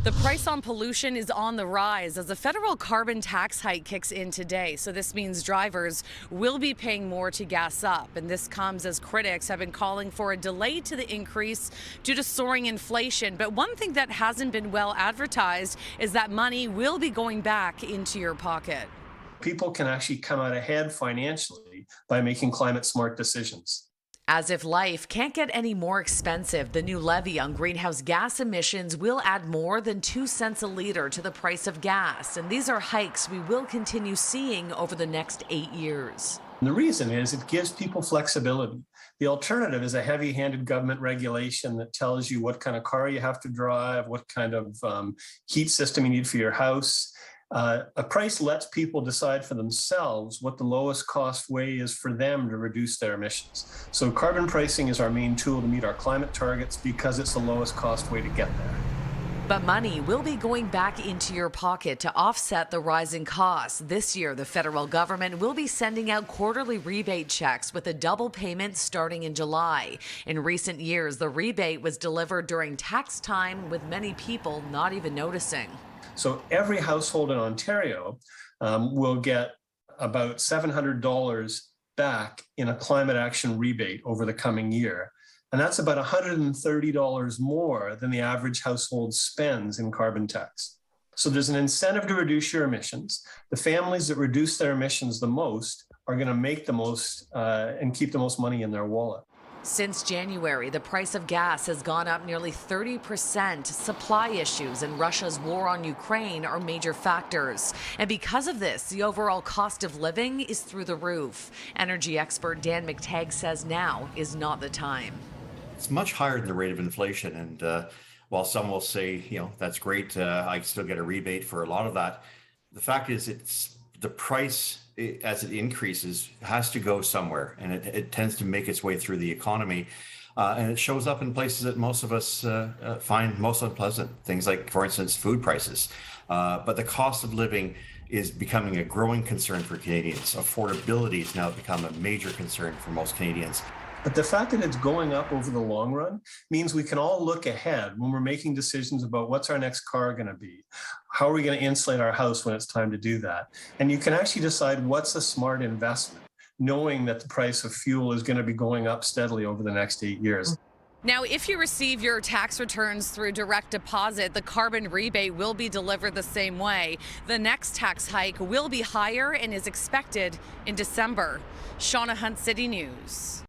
The price on pollution is on the rise as a federal carbon tax hike kicks in today. So this means drivers will be paying more to gas up. And this comes as critics have been calling for a delay to the increase due to soaring inflation. But one thing that hasn't been well advertised is that money will be going back into your pocket. People can actually come out ahead financially by making climate smart decisions. As if life can't get any more expensive, the new levy on greenhouse gas emissions will add more than 2 cents a liter to the price of gas. And these are hikes we will continue seeing over the next 8 years. And the reason is it gives people flexibility. The alternative is a heavy-handed government regulation that tells you what kind of car you have to drive, what kind of heat system you need for your house. A price lets people decide for themselves what the lowest cost way is for them to reduce their emissions. So carbon pricing is our main tool to meet our climate targets because it's the lowest cost way to get there. But money will be going back into your pocket to offset the rising costs. This year, the federal government will be sending out quarterly rebate checks with a double payment starting in July. In recent years, the rebate was delivered during tax time, with many people not even noticing. So every household in Ontario will get about $700 back in a climate action rebate over the coming year. And that's about $130 more than the average household spends in carbon tax. So there's an incentive to reduce your emissions. The families that reduce their emissions the most are going to make the most and keep the most money in their wallet. Since January, the price of gas has gone up nearly 30%. Supply issues and Russia's war on Ukraine are major factors. And because of this, the overall cost of living is through the roof. Energy expert Dan McTeague says now is not the time. It's much higher than the rate of inflation. And while some will say, that's great, I still get a rebate for a lot of that. The fact is, it's the price as it increases has to go somewhere, and it tends to make its way through the economy. And it shows up in places that most of us find most unpleasant, things like, for instance, food prices. But the cost of living is becoming a growing concern for Canadians. Affordability has now become a major concern for most Canadians. But the fact that it's going up over the long run means we can all look ahead when we're making decisions about what's our next car going to be. How are we going to insulate our house when it's time to do that? And you can actually decide what's a smart investment, knowing that the price of fuel is going to be going up steadily over the next 8 years. Now, if you receive your tax returns through direct deposit, the carbon rebate will be delivered the same way. The next tax hike will be higher and is expected in December. Shauna Hunt, City News.